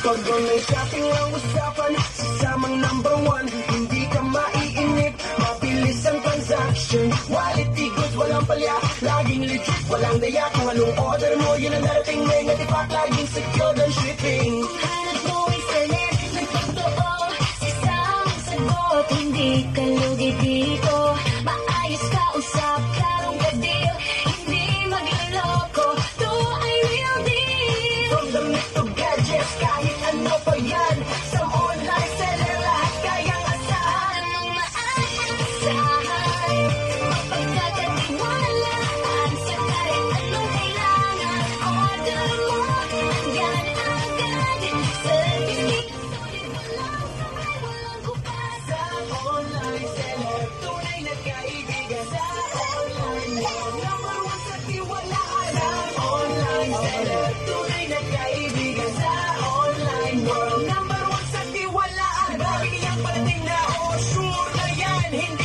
Pag online shopping ang usapan, sasamang number one, hindi ka maiinip, mabilis ang transaction. Quality goods, walang palya, laging legit, walang daya. Kung anong order mo, yun ang darating. May natipak, laging secure ang shipping. Hanap mo ay select ng totoo, isang sagot, hindi ka lugi dito. Maayos ka usap, karong ka deal, hindi magloloko, to ay real deal. From the mix to gadgets, kahit ano pa yan, sa online seller lahat kayang asahan. Anong maaasahan, mapagkakatiwalaan, sa kahit anong kailangan, order mo, andyan agad. Service solid, walang sabay, walang kupas. Sa online seller, tunay na kaibigan. Sa online world, number one sa tiwalaan. Sa online seller, tunay na kaibigan. Sa online world, number one sa tiwalaan. Lagi niyang parating na, oh sure na yan, hindi